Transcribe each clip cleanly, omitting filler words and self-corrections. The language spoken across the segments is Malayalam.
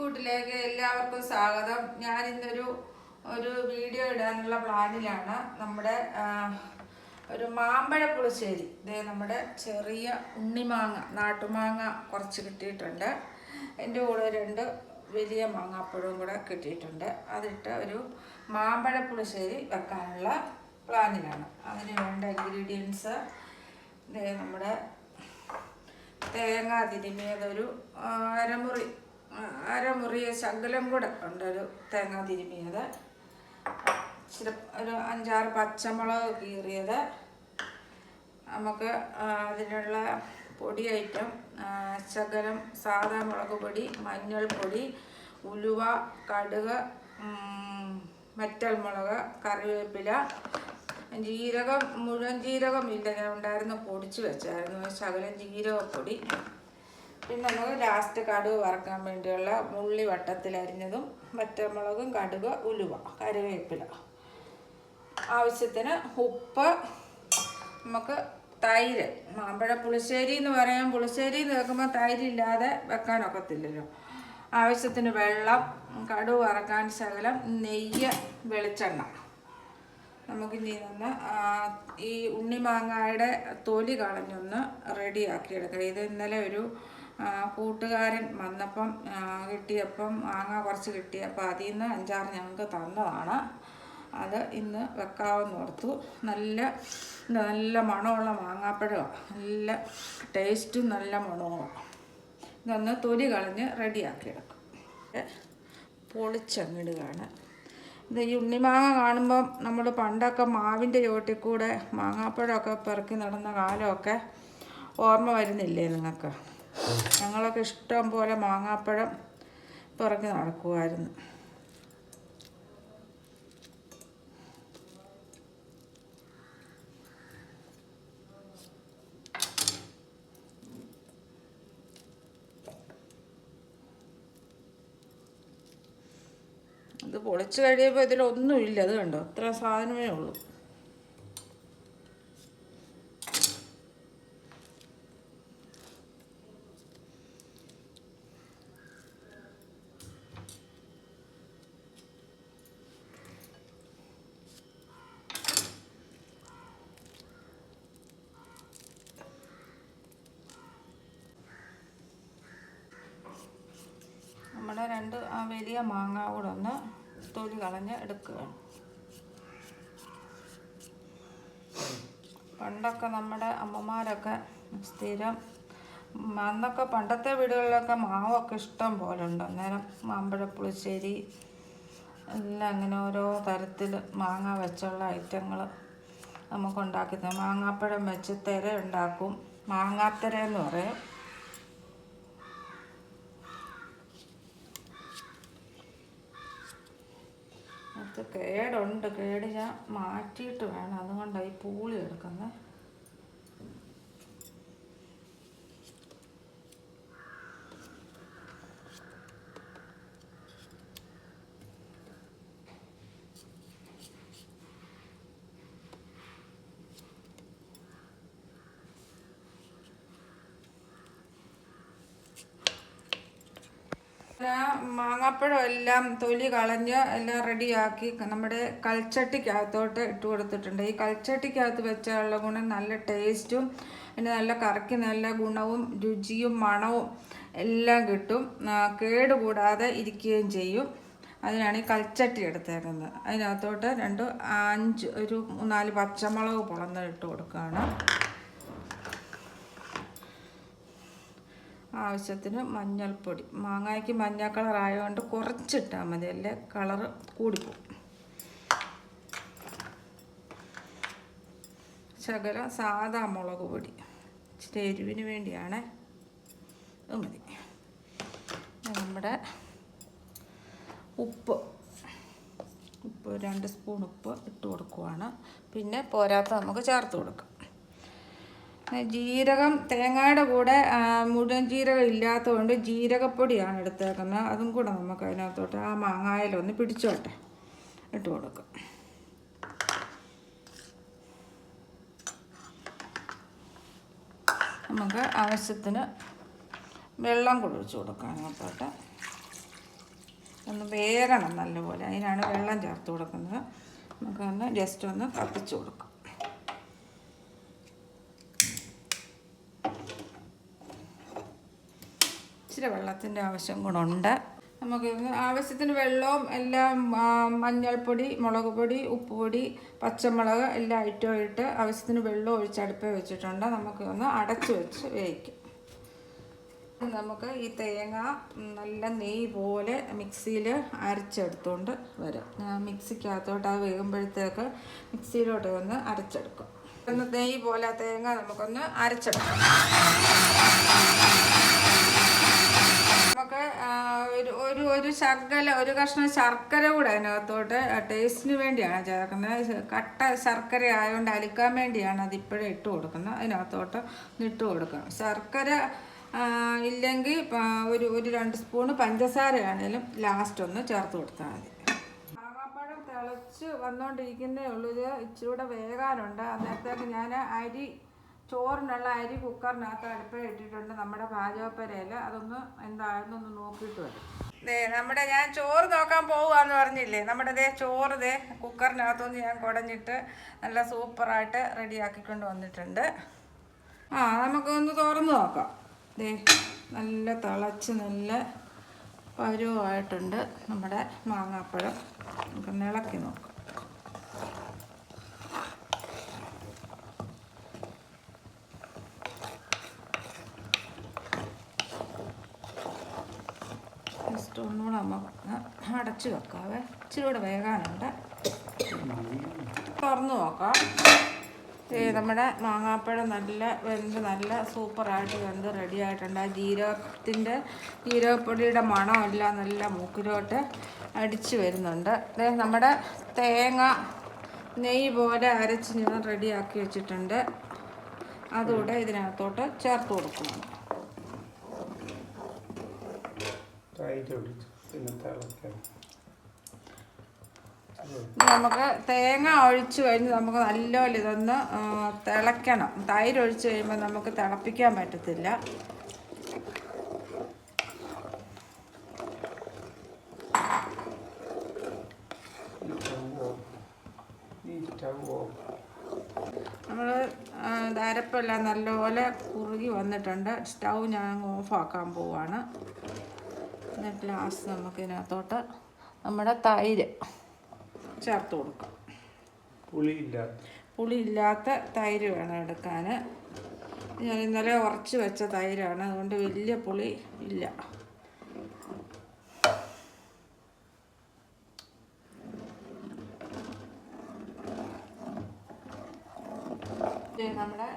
രുചിക്കൂട്ടിലേക്ക് എല്ലാവർക്കും സ്വാഗതം. ഞാൻ ഇന്നൊരു വീഡിയോ ഇടാനുള്ള പ്ലാനിലാണ്. നമ്മുടെ ഒരു മാമ്പഴ പുളിശ്ശേരി. ഇതേ നമ്മുടെ ചെറിയ ഉണ്ണിമാങ്ങ, നാട്ടുമാങ്ങ കുറച്ച് കിട്ടിയിട്ടുണ്ട്. എൻ്റെ കൂടെ 2 വലിയ മാങ്ങാപ്പഴവും കൂടെ കിട്ടിയിട്ടുണ്ട്. അതിട്ട് ഒരു മാമ്പഴ പുളിശ്ശേരി വെക്കാനുള്ള പ്ലാനിലാണ്. അതിന് വേണ്ട ഇൻഗ്രീഡിയൻസ് നമ്മുടെ തേങ്ങ തിരുമിയതൊരു അരമുറി ശകലം കൂടെ ഉണ്ട്. ഒരു തേങ്ങ തിരുമിയത്, ഒരു 5-6 പച്ചമുളക് കീറിയത്. നമുക്ക് അതിനുള്ള പൊടി ഐറ്റം ശകലം സാദാ മുളക് പൊടി, മഞ്ഞൾപ്പൊടി, ഉലുവ, കടുക്, വറ്റൽമുളക്, കറിവേപ്പില, ജീരകം, മുഴുവൻ ജീരകം ഇല്ല, ഞാൻ ഉണ്ടായിരുന്നു പൊടിച്ച് വെച്ചായിരുന്നു, ശകലം ജീരകപ്പൊടി. പിന്നെ നമുക്ക് ലാസ്റ്റ് കടുക് വറക്കാൻ വേണ്ടിയുള്ള ഉള്ളി വട്ടത്തിലരിഞ്ഞതും, വറ്റൽമുളകും, കടുക്, ഉലുവ, കറിവേപ്പില, ആവശ്യത്തിന് ഉപ്പ്, നമുക്ക് തൈര്. മാമ്പഴ പുളിശ്ശേരി എന്ന് പറയാൻ, പുളിശ്ശേരി എന്ന് വെക്കുമ്പോൾ തൈരില്ലാതെ വെക്കാനൊക്കത്തില്ലല്ലോ. ആവശ്യത്തിന് വെള്ളം, കടുക് വറക്കാൻ ശകലം നെയ്യ്, വെളിച്ചെണ്ണ. നമുക്കിനി നിന്ന് ഈ ഉണ്ണിമാങ്ങയുടെ തൊലി കളഞ്ഞൊന്ന് റെഡിയാക്കിയെടുക്കണം. ഇത് ഇന്നലെ ഒരു കൂട്ടുകാരൻ വന്നപ്പം കിട്ടിയപ്പം മാങ്ങ കുറച്ച് കിട്ടിയപ്പോൾ അതിൽ നിന്ന് 5-6 ഞങ്ങൾക്ക് തന്നതാണ്. അത് ഇന്ന് വെക്കാമെന്ന് ഓർത്തു. നല്ല മണമുള്ള മാങ്ങാപ്പഴമാണ്, നല്ല ടേസ്റ്റും നല്ല മണവും. ഇതൊന്ന് തൊലി കളഞ്ഞ് റെഡിയാക്കിയെടുക്കും. പൊളിച്ചങ്ങിടുകയാണ്. ഇത് ഈ ഉണ്ണിമാങ്ങ കാണുമ്പം നമ്മൾ പണ്ടൊക്കെ മാവിൻ്റെ ചുവട്ടിൽ കൂടെ മാങ്ങാപ്പഴമൊക്കെ പെറുക്കി നടന്ന കാലമൊക്കെ ഓർമ്മ വരുന്നില്ലേ നിങ്ങൾക്ക്? ഞങ്ങളൊക്കെ ഇഷ്ടം പോലെ മാങ്ങാപ്പഴം പെറുക്കി നടക്കുമായിരുന്നു. ഇത് പൊളിച്ച് കഴിയുമ്പോൾ ഇതിലൊന്നുമില്ല. അത് കണ്ടോ, ഇത്ര സാധനമേ ഉള്ളൂ. നമ്മുടെ 2 വലിയ മാങ്ങ കൂടെ ഒന്ന് തൊലി കളഞ്ഞ് എടുക്കുകയാണ്. പണ്ടൊക്കെ നമ്മുടെ അമ്മമാരൊക്കെ സ്ഥിരം, അന്നൊക്കെ പണ്ടത്തെ വീടുകളിലൊക്കെ മാവൊക്കെ ഇഷ്ടം പോലെ ഉണ്ട്. അന്നേരം മാമ്പഴ പുളിശ്ശേരി എല്ലാം അങ്ങനെ ഓരോ തരത്തിൽ മാങ്ങ വെച്ചുള്ള ഐറ്റങ്ങൾ നമുക്കുണ്ടാക്കി. മാങ്ങാപ്പഴം വെച്ച് തിര ഉണ്ടാക്കും, മാങ്ങാത്തിര എന്ന് പറയും. അത് കേടുണ്ട്, കേട് ഞാൻ മാറ്റിയിട്ട് വേണം, അതുകൊണ്ടാണ് ഈ പൂളി എടുക്കുന്നത്. മാങ്ങാപ്പഴം എല്ലാം തൊലി കളഞ്ഞ് എല്ലാം റെഡിയാക്കി നമ്മുടെ കൽച്ചട്ടിക്കകത്തോട്ട് ഇട്ട് കൊടുത്തിട്ടുണ്ട്. ഈ കൽച്ചട്ടിക്കകത്ത് വെച്ചുള്ള ഗുണം നല്ല ടേസ്റ്റും, പിന്നെ നല്ല കറിക്ക് നല്ല ഗുണവും രുചിയും മണവും എല്ലാം കിട്ടും. കേടുകൂടാതെ ഇരിക്കുകയും ചെയ്യും. അതിനാണ് ഈ കൽച്ചട്ടി എടുത്തേക്കുന്നത്. അതിനകത്തോട്ട് 4 പച്ചമുളക് പൊളന്ന് ഇട്ട് കൊടുക്കുകയാണ്. ആവശ്യത്തിന് മഞ്ഞൾപ്പൊടി. മാങ്ങയ്ക്ക് മഞ്ഞ കളർ ആയതുകൊണ്ട് കുറച്ചിട്ടാൽ മതി, അല്ലേ കളറ് കൂടിപ്പോവും. ശകലം സാദാ മുളക് പൊടി, ഇച്ചിരി എരിവിന് വേണ്ടിയാണ്, അത് മതി. നമ്മുടെ ഉപ്പ് 2 സ്പൂൺ ഉപ്പ് ഇട്ട് കൊടുക്കുവാണ്. പിന്നെ പോരാത്ത നമുക്ക് ചേർത്ത് കൊടുക്കാം. ജീരകം, തേങ്ങയുടെ കൂടെ മുഴുവൻ ജീരകം ഇല്ലാത്തതുകൊണ്ട് ജീരകപ്പൊടിയാണ് എടുത്തേക്കുന്നത്. അതും കൂടെ നമുക്ക് അതിനകത്തോട്ട് ആ മാങ്ങായിലൊന്ന് പിടിച്ചോട്ടെ ഇട്ട് കൊടുക്കും. നമുക്ക് ആവശ്യത്തിന് വെള്ളം കുഴിച്ച് കൊടുക്കാം അതിനകത്തോട്ട്. ഒന്ന് വേകണം നല്ലപോലെ. അതിനാണ് വെള്ളം ചേർത്ത് കൊടുക്കുന്നത്. നമുക്കൊന്ന് ജസ്റ്റ് ഒന്ന് കത്തിച്ച് കൊടുക്കാം. ഇച്ചിരി വെള്ളത്തിൻ്റെ ആവശ്യം കൂടെ ഉണ്ട്. നമുക്ക് ആവശ്യത്തിന് വെള്ളവും എല്ലാം, മഞ്ഞൾപ്പൊടി, മുളക് പൊടി, ഉപ്പുപൊടി, പച്ചമുളക് എല്ലാ ഐറ്റവും ഇട്ട് ആവശ്യത്തിന് വെള്ളം ഒഴിച്ച് അടുപ്പിൽ വെച്ചിട്ടുണ്ട്. നമുക്ക് ഒന്ന് അടച്ച് വെച്ച് വേവിക്കാം. നമുക്ക് ഈ തേങ്ങ നല്ല നെയ്യ് പോലെ മിക്സിയിൽ അരച്ചെടുത്തുകൊണ്ട് വരാം. മിക്സിക്കകത്തോട്ട് അത് വേകുമ്പോഴത്തേക്ക് മിക്സിയിലോട്ട് ഒന്ന് അരച്ചെടുക്കും. ഒന്ന് നെയ്യ് പോലെ തേങ്ങ നമുക്കൊന്ന് അരച്ചെടുക്കാം. നമുക്ക് ഒരു കഷ്ണം ശർക്കര കൂടെ അതിനകത്തോട്ട് ടേസ്റ്റിന് വേണ്ടിയാണ് ചേർക്കുന്നത്. കട്ട ശർക്കര ആയതുകൊണ്ട് അലിക്കാൻ വേണ്ടിയാണ് അതിപ്പോഴും ഇട്ട് കൊടുക്കുന്നത്. അതിനകത്തോട്ട് ഇട്ട് കൊടുക്കാം. ശർക്കര ഇല്ലെങ്കിൽ ഒരു 2 സ്പൂണ് പഞ്ചസാരയാണേലും ലാസ്റ്റ് ഒന്ന് ചേർത്ത് കൊടുത്താൽ മതി. മാങ്ങാപ്പഴം തിളച്ച് വന്നുകൊണ്ടിരിക്കുന്നേ ഉള്ളൂ. ഇത് ഇച്ചിരി കൂടെ വേകാനുണ്ട്. അന്നേരത്തേക്ക് ഞാൻ ചോറിനുള്ള അരി കുക്കറിനകത്ത് അടുപ്പിൽ ഇട്ടിട്ടുണ്ട്. നമ്മുടെ പാചകപ്പരയിൽ അതൊന്ന് എന്താണെന്നൊന്ന് നോക്കിയിട്ട് വരും. ഞാൻ ചോറ് നോക്കാൻ പോവുകയെന്ന് പറഞ്ഞില്ലേ, നമ്മുടെ ചോറ് കുക്കറിനകത്തുനിന്ന് ഞാൻ കുടഞ്ഞിട്ട് നല്ല സൂപ്പറായിട്ട് റെഡിയാക്കിക്കൊണ്ട് വന്നിട്ടുണ്ട്. നമുക്കൊന്ന് തുറന്ന് നോക്കാം. നല്ല തിളച്ച് നല്ല പരുവായിട്ടുണ്ട് നമ്മുടെ മാങ്ങാപ്പഴം. നമുക്കൊന്ന് ഇളക്കി നോക്കാം. ജസ്റ്റ് ഒന്നുകൂടെ നമുക്ക് അടച്ച് വെക്കാവേ. ഇച്ചിരി കൂടെ വേകാനുണ്ട്. തുറന്ന് നോക്കാം. നമ്മുടെ മാങ്ങാപ്പഴം നല്ല വെന്ത് നല്ല സൂപ്പറായിട്ട് വെന്ത് റെഡി ആയിട്ടുണ്ട്. ആ ജീരകപ്പൊടിയുടെ മണമെല്ലാം നല്ല മൂക്കിലോട്ട് അടിച്ച് വരുന്നുണ്ട്. നമ്മുടെ തേങ്ങ നെയ്യ് പോലെ അരച്ച് ഞാൻ റെഡിയാക്കി വെച്ചിട്ടുണ്ട്. അതുകൂടെ ഇതിനകത്തോട്ട് ചേർത്ത് കൊടുക്കണം. നമുക്ക് തേങ്ങ ഒഴിച്ച് കഴിഞ്ഞ് നമുക്ക് നല്ലപോലെ ഇതൊന്ന് തിളയ്ക്കണം. തൈര് ഒഴിച്ച് കഴിയുമ്പോൾ നമുക്ക് തിളപ്പിക്കാൻ പറ്റത്തില്ല. നമ്മൾ അരപ്പെല്ലാം നല്ലപോലെ കുറുകി വന്നിട്ടുണ്ട്. സ്റ്റൗ ഞാൻ ഓഫാക്കാൻ പോവാണ്. എന്നിട്ട് ലാസ്റ്റ് നമുക്കിതിനകത്തോട്ട് നമ്മുടെ തൈര് ചേർത്ത് കൊടുക്കാം. പുളിയില്ലാത്ത തൈര് വേണം എടുക്കാൻ. ഞാൻ ഇന്നലെ ഉറച്ച് വെച്ച തൈരാണ്, അതുകൊണ്ട് വലിയ പുളി ഇല്ല. നമ്മുടെ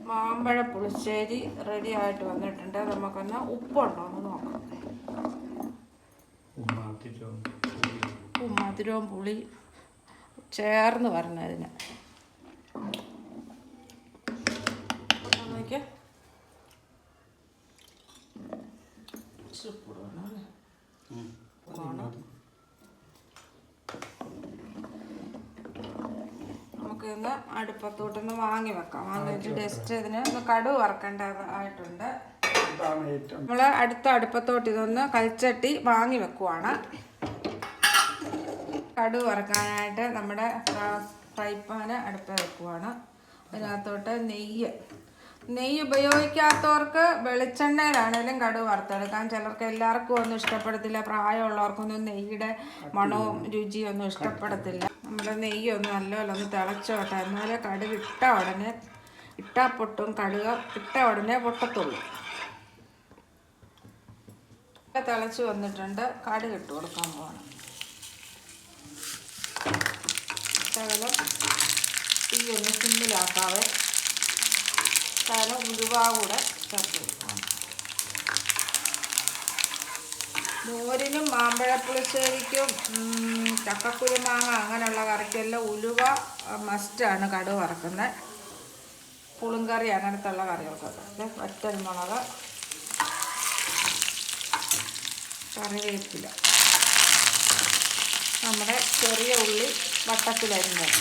മാമ്പഴ പുളിശ്ശേരി റെഡി ആയിട്ട് വന്നിട്ടുണ്ട്. നമുക്കൊന്ന് ഉപ്പുണ്ടോ എന്ന് നോക്കാം. മധുരവും പുളി ചേർന്ന് വരണതിന് നമുക്കിന്ന് അടുപ്പത്തോട്ടൊന്ന് വാങ്ങി വെക്കാം. വാങ്ങി വെച്ച് ജസ്റ്റ് ഇതിന് ഒന്ന് കടുക് വറക്കേണ്ടതായിട്ടുണ്ട്. നമ്മൾ അടുപ്പത്തോട്ട് ഇതൊന്ന് കൽച്ചട്ടി വാങ്ങി വെക്കുവാണ്. കടുക് വറക്കാനായിട്ട് നമ്മുടെ ഫ്രൈ പാൻ അടുപ്പ് വെക്കുവാണ്. അതിനകത്തോട്ട് നെയ്യ് ഉപയോഗിക്കാത്തവർക്ക് വെളിച്ചെണ്ണയിലാണേലും കടുക് വറുത്തെടുക്കാം. ചിലർക്ക് എല്ലാവർക്കും ഒന്നും ഇഷ്ടപ്പെടത്തില്ല. പ്രായമുള്ളവർക്കൊന്നും നെയ്യുടെ മണവും രുചിയൊന്നും ഇഷ്ടപ്പെടത്തില്ല. നമ്മുടെ നെയ്യൊന്ന് നല്ലപോലെ ഒന്ന് തിളച്ചോട്ടെ. എന്നാലേ കടുക് ഇട്ടാൽ പൊട്ടും. കടുക് ഇട്ട ഉടനെ പൊട്ടത്തുള്ളൂ. തിളച്ച് വന്നിട്ടുണ്ട്. കടുക് ഇട്ട് കൊടുക്കാൻ പോകണം. ശകലം തീ ഒന്ന് സിമ്മിലാക്കാവേ. ശകലം ഉലുവ കൂടെ ചേർത്ത് കൊടുക്കണം. മോരിനും മാമ്പഴപ്പുളിശ്ശേരിക്കും ചക്കക്കുരുമാങ്ങ അങ്ങനെയുള്ള കറിക്കെല്ലാം ഉലുവ മസ്റ്റാണ്. കടുക് വറക്കുന്നത്. പുളിങ്കറി അങ്ങനത്തെ ഉള്ള കറികൾക്കൊക്കെ വറ്റൽമുളക്, കറിവേപ്പില, നമ്മുടെ ചെറിയ ഉള്ളി വട്ടത്തിലരിഞ്ഞത്,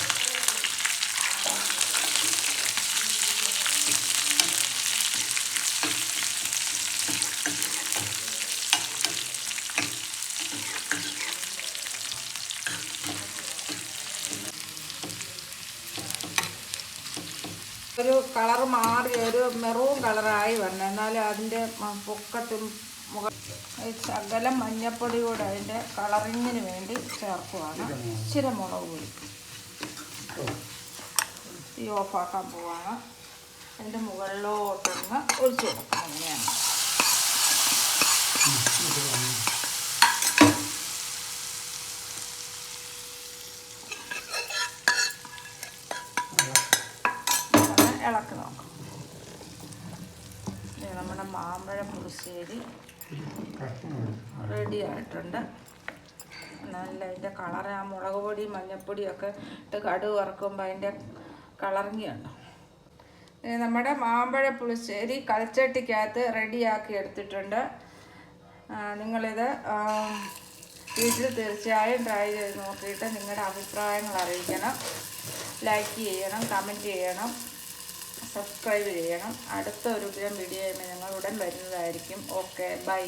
ഒരു കളർ മാറി ഒരു മെറൂൺ കളറായി വരണം. എന്നാലും അതിൻ്റെ പൊക്കത്തും ശകലം മഞ്ഞപ്പൊടി കൂടെ അതിൻ്റെ കളറിങ്ങിന് വേണ്ടി ചേർക്കുവാണ്. ഇച്ചിരി മുളക് പൊടി. തീ ഓഫാക്കാൻ പോവാണ്. അതിൻ്റെ മുകളിലോട്ടൊന്ന് ഒഴിച്ചു കൊടുക്കണം. അങ്ങനെയാണ്. ഇളക്കി നോക്കാം. നമ്മുടെ മാമ്പഴ പുളിശ്ശേരി റെഡി ആയിട്ടുണ്ട്. നല്ല അതിൻ്റെ കളറ് ആ മുളക് പൊടി മഞ്ഞൾപ്പൊടിയൊക്കെ ഇട്ട് കടുക് വറുക്കുമ്പോൾ അതിൻ്റെ കളറിങ്ങുണ്ട്. നമ്മുടെ മാമ്പഴ പുളിശ്ശേരി കൽച്ചട്ടിക്കകത്ത് റെഡിയാക്കി എടുത്തിട്ടുണ്ട്. നിങ്ങളിത് വീട്ടിൽ തീർച്ചയായും ട്രൈ ചെയ്ത് നോക്കിയിട്ട് നിങ്ങളുടെ അഭിപ്രായങ്ങൾ അറിയിക്കണം. ലൈക്ക് ചെയ്യണം, കമൻറ്റ് ചെയ്യണം, സബ്സ്ക്രൈബ് ചെയ്യണം. അടുത്ത ഒരു വീഡിയോ ഞങ്ങൾ ഉടൻ വരുന്നതായിരിക്കും. Okay, by.